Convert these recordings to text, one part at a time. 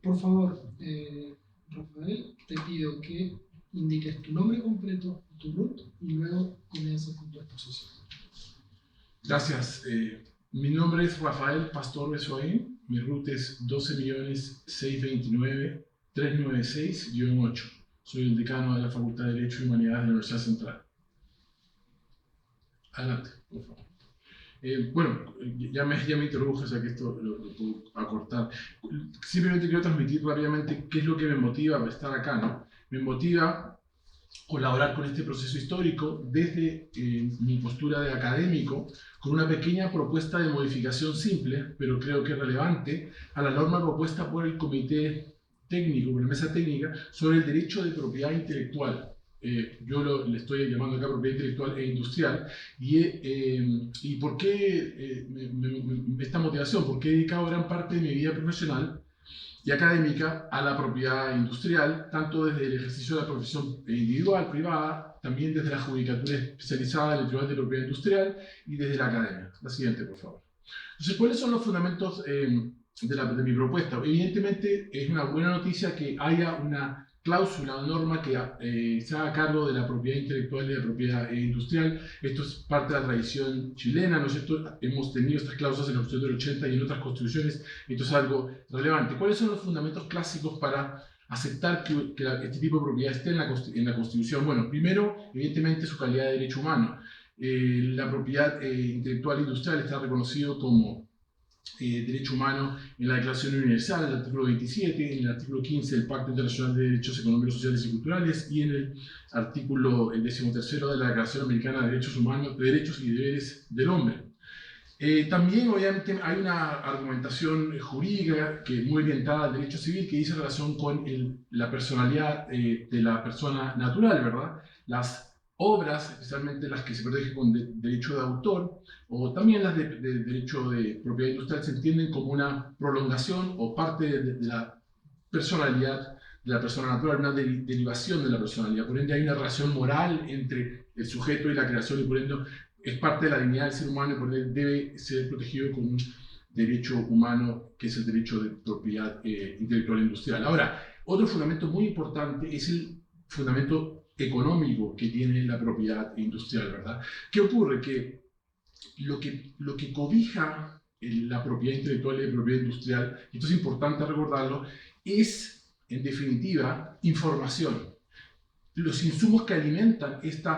Por favor, Rafael, te pido que indiques tu nombre completo, tu root, y luego comiences con tu exposición. Gracias. Mi nombre es Rafael Pastor Besoín. Mi root es 12.629.396-8. Soy el decano de la Facultad de Derecho y Humanidades de la Universidad Central. Adelante, por favor. Bueno, ya me introduje, o sea que esto lo puedo acortar. Simplemente quiero transmitir rápidamente qué es lo que me motiva a estar acá, ¿no? Me motiva colaborar con este proceso histórico desde mi postura de académico, con una pequeña propuesta de modificación simple, pero creo que relevante, a la norma propuesta por el Comité Técnico, por la Mesa Técnica, sobre el derecho de propiedad intelectual. Yo le estoy llamando acá propiedad intelectual e industrial. ¿Y por qué esta motivación? Porque he dedicado gran parte de mi vida profesional y académica a la propiedad industrial, tanto desde el ejercicio de la profesión individual, privada, también desde la judicatura especializada en el Tribunal de Propiedad Industrial y desde la academia. La siguiente, por favor. Entonces, ¿cuáles son los fundamentos de mi propuesta? Evidentemente, es una buena noticia que haya una cláusula o norma que se haga cargo de la propiedad intelectual y de la propiedad industrial. Esto es parte de la tradición chilena, ¿no es cierto? Hemos tenido estas cláusulas en la Constitución del 80 y en otras constituciones, esto es algo relevante. ¿Cuáles son los fundamentos clásicos para aceptar que este tipo de propiedad esté en la Constitución? Bueno, primero, evidentemente, su calidad de derecho humano. La propiedad intelectual industrial está reconocido como derecho humano en la Declaración Universal, en el artículo 27, en el artículo 15 del Pacto Internacional de Derechos Económicos, Sociales y Culturales y en el artículo 13 de la Declaración Americana de Derechos Humanos, de Derechos y Deberes del Hombre. También, obviamente, hay una argumentación jurídica que es muy orientada al derecho civil que dice relación con la personalidad de la persona natural, ¿verdad? Las obras, especialmente las que se protegen con derecho de autor, o también las de derecho de propiedad industrial, se entienden como una prolongación o parte de la personalidad de la persona natural, una derivación de la personalidad. Por ende, hay una relación moral entre el sujeto y la creación, y por ende es parte de la dignidad del ser humano, y por ende debe ser protegido con un derecho humano, que es el derecho de propiedad intelectual e industrial. Ahora, otro fundamento muy importante es el fundamento económico que tiene la propiedad industrial, ¿verdad? ¿Qué ocurre? Que lo que cobija la propiedad intelectual y la propiedad industrial, y esto es importante recordarlo, es, en definitiva, información. Los insumos que alimentan este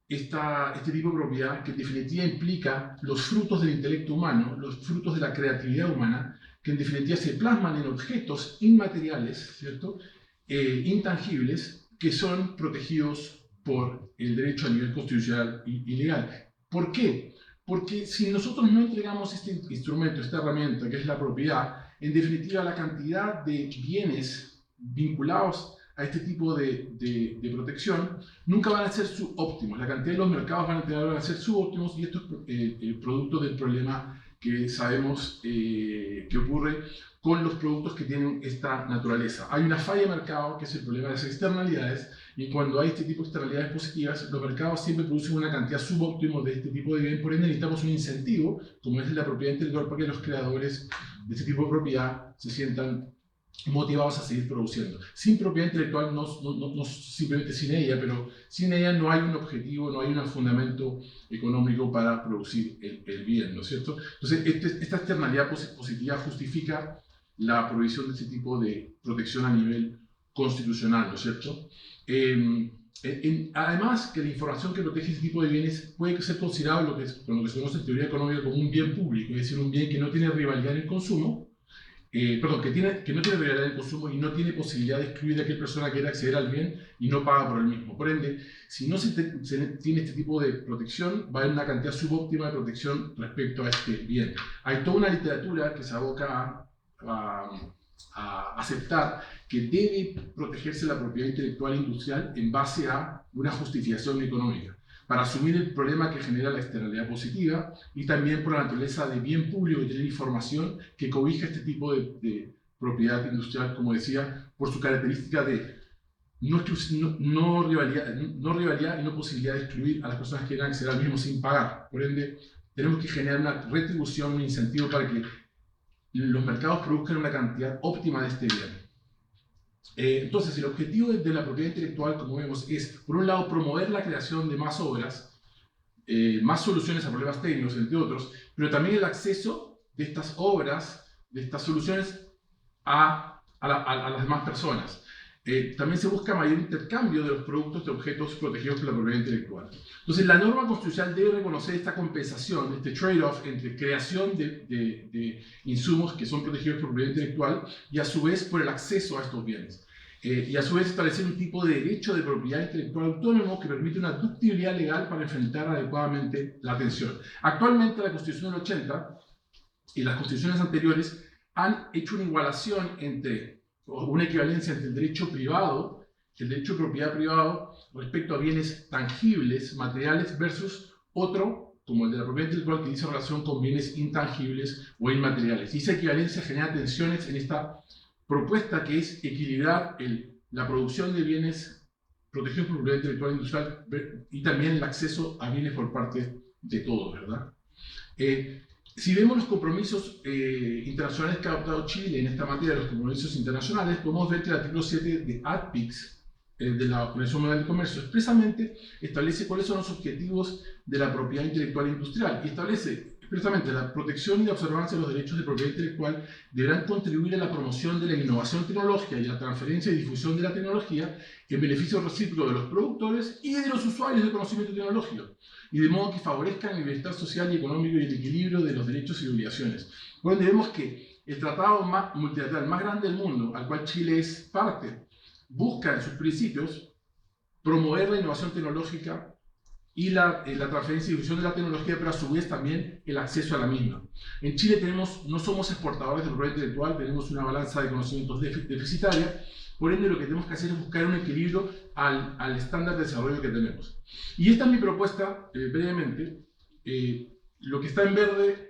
tipo de propiedad, que en definitiva implica los frutos del intelecto humano, los frutos de la creatividad humana, que en definitiva se plasman en objetos inmateriales, ¿cierto? Intangibles, que son protegidos por el derecho a nivel constitucional y legal. ¿Por qué? Porque si nosotros no entregamos este instrumento, esta herramienta, que es la propiedad, en definitiva la cantidad de bienes vinculados a este tipo de protección nunca van a ser subóptimos. La cantidad de los mercados van a ser subóptimos, y esto es producto del problema que sabemos que ocurre con los productos que tienen esta naturaleza. Hay una falla de mercado, que es el problema de las externalidades, y cuando hay este tipo de externalidades positivas, los mercados siempre producen una cantidad subóptima de este tipo de bien. Por ende, necesitamos un incentivo, como es la propiedad intelectual, para que los creadores de este tipo de propiedad se sientan motivados a seguir produciendo. Sin propiedad intelectual, no simplemente sin ella, pero sin ella no hay un objetivo, no hay un fundamento económico para producir el bien, ¿no es cierto? Entonces, esta externalidad positiva justifica la provisión de este tipo de protección a nivel constitucional, ¿no es cierto? Además, que la información que protege este tipo de bienes puede ser considerado lo que se conoce en teoría económica como un bien público, es decir, un bien que no tiene rivalidad en el consumo, que no tiene rivalidad en el consumo y no tiene posibilidad de excluir a aquella persona que quiera acceder al bien y no paga por el mismo. Por ende, si no se tiene este tipo de protección, va a haber una cantidad subóptima de protección respecto a este bien. Hay toda una literatura que se aboca a aceptar que debe protegerse la propiedad intelectual e industrial en base a una justificación económica, para asumir el problema que genera la externalidad positiva, y también por la naturaleza de bien público, de tener información que cobija este tipo de propiedad industrial, como decía, por su característica de no rivalidad y no posibilidad de excluir a las personas que quieran acceder al mismo sin pagar. Por ende, tenemos que generar una retribución, un incentivo para que los mercados produzcan una cantidad óptima de este bien. Entonces, el objetivo de la propiedad intelectual, como vemos, es, por un lado, promover la creación de más obras, más soluciones a problemas técnicos, entre otros, pero también el acceso de estas obras, de estas soluciones a las demás personas. También se busca mayor intercambio de los productos de objetos protegidos por la propiedad intelectual. Entonces, la norma constitucional debe reconocer esta compensación, este trade-off entre creación de insumos que son protegidos por propiedad intelectual y a su vez por el acceso a estos bienes. Y a su vez establecer un tipo de derecho de propiedad intelectual autónomo que permite una ductibilidad legal para enfrentar adecuadamente la tensión. Actualmente la Constitución del 80 y las constituciones anteriores han hecho una igualación una equivalencia entre el derecho privado, el derecho de propiedad privado respecto a bienes tangibles, materiales, versus otro, como el de la propiedad intelectual, que dice relación con bienes intangibles o inmateriales. Y esa equivalencia genera tensiones en esta propuesta que es equilibrar la producción de bienes protegidos por propiedad intelectual industrial y también el acceso a bienes por parte de todos, ¿verdad? Si vemos los compromisos internacionales que ha adoptado Chile en esta materia, los compromisos internacionales, podemos ver que el artículo 7 de ADPICS, de la Organización Mundial de Comercio, expresamente establece cuáles son los objetivos de la propiedad intelectual industrial y establece expresamente la protección y la observancia de los derechos de propiedad intelectual deberán contribuir a la promoción de la innovación tecnológica y a la transferencia y difusión de la tecnología en beneficio recíproco de los productores y de los usuarios de conocimiento tecnológico, y de modo que favorezcan el bienestar social y económico y el equilibrio de los derechos y obligaciones. Por donde vemos que el tratado multilateral más grande del mundo, al cual Chile es parte, busca en sus principios promover la innovación tecnológica y la transferencia y difusión de la tecnología, pero a su vez también el acceso a la misma. En Chile no somos exportadores de propiedad intelectual, tenemos una balanza de conocimientos deficitaria, por ende lo que tenemos que hacer es buscar un equilibrio al estándar de desarrollo que tenemos. Y esta es mi propuesta, brevemente. Lo que está en verde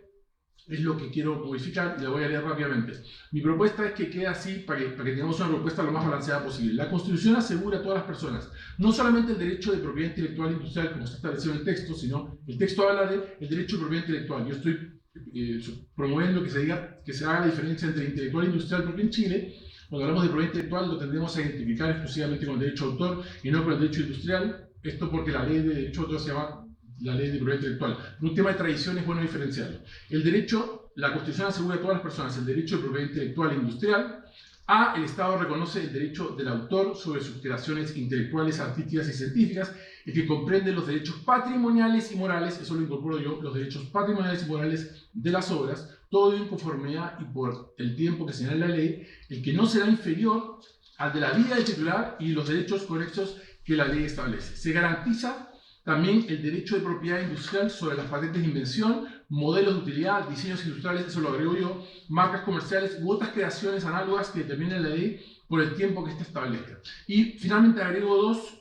es lo que quiero modificar y la voy a leer rápidamente. Mi propuesta es que quede así para que tengamos una propuesta lo más balanceada posible. La Constitución asegura a todas las personas, no solamente el derecho de propiedad intelectual industrial como está establecido en el texto, sino el texto habla del derecho de propiedad intelectual. Yo estoy promoviendo que se haga la diferencia entre intelectual e industrial, porque en Chile, cuando hablamos de propiedad intelectual, lo tendremos a identificar exclusivamente con el derecho de autor y no con el derecho industrial. Esto porque la ley de derecho de autor se llama la ley de propiedad intelectual. Por un tema de tradición es bueno diferenciarlo. La Constitución asegura a todas las personas el derecho de propiedad intelectual e industrial. El Estado reconoce el derecho del autor sobre sus creaciones intelectuales, artísticas y científicas, el que comprende los derechos patrimoniales y morales, eso lo incorporo yo, los derechos patrimoniales y morales de las obras, todo en conformidad y por el tiempo que señala la ley, el que no será inferior al de la vida del titular y los derechos conexos que la ley establece. Se garantiza también el derecho de propiedad industrial sobre las patentes de invención, modelos de utilidad, diseños industriales, eso lo agrego yo, marcas comerciales u otras creaciones análogas que determine la ley por el tiempo que ésta establezca. Y finalmente agrego dos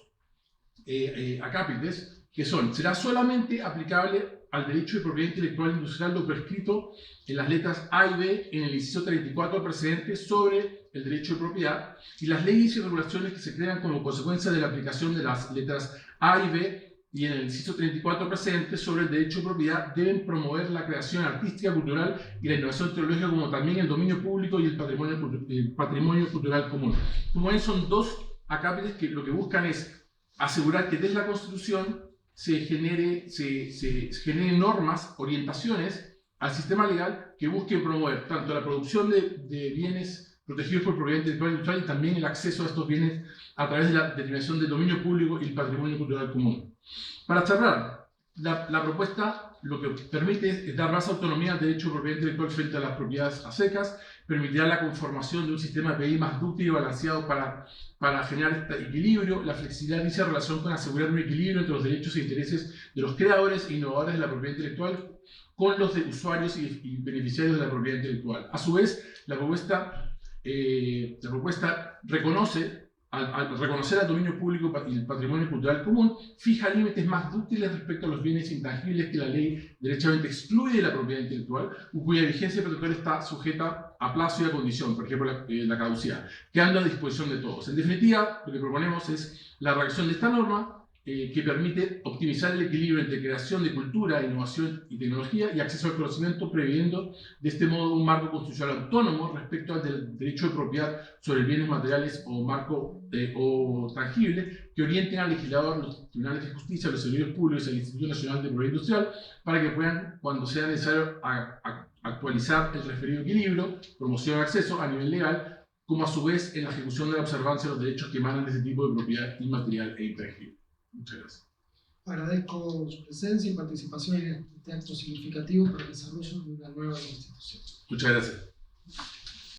acápites que será solamente aplicable al derecho de propiedad intelectual industrial lo prescrito en las letras A y B en el inciso 34 precedente sobre el derecho de propiedad, y las leyes y regulaciones que se crean como consecuencia de la aplicación de las letras A y B y en el inciso 34 precedente sobre el derecho de propiedad deben promover la creación artística, cultural y la innovación tecnológica, como también el dominio público y el patrimonio cultural común. Como ven, son dos acápites que lo que buscan es asegurar que desde la Constitución se generen normas, orientaciones al sistema legal que busquen promover tanto la producción de bienes protegidos por propiedad intelectual industrial y también el acceso a estos bienes a través de la determinación del dominio público y el patrimonio cultural común. Para cerrar, la propuesta lo que permite es dar más autonomía al derecho de propiedad intelectual frente a las propiedades a secas, permitirá la conformación de un sistema de PI más dúctil y balanceado para generar este equilibrio. La flexibilidad dice relación con asegurar un equilibrio entre los derechos e intereses de los creadores e innovadores de la propiedad intelectual con los de usuarios y beneficiarios de la propiedad intelectual. A su vez, la propuesta reconoce, al reconocer al dominio público y el patrimonio cultural común, fija límites más dúctiles respecto a los bienes intangibles que la ley derechamente excluye de la propiedad intelectual, cuya vigencia protectora está sujeta a plazo y a condición, por ejemplo la caducidad, quedando a disposición de todos. En definitiva, lo que proponemos es la redacción de esta norma que permite optimizar el equilibrio entre creación de cultura, innovación y tecnología y acceso al conocimiento, previendo de este modo un marco constitucional autónomo respecto al del derecho de propiedad sobre bienes materiales o marco o tangible que orienten al legislador, los tribunales de justicia, los servicios públicos y al Instituto Nacional de Propiedad Industrial para que puedan, cuando sea necesario, actualizar el referido equilibrio, promoción y acceso a nivel legal, como a su vez en la ejecución de la observancia de los derechos que emanan de ese tipo de propiedad inmaterial e intangible. Muchas gracias. Agradezco su presencia y participación en este acto significativo para el desarrollo de una nueva institución. Muchas gracias.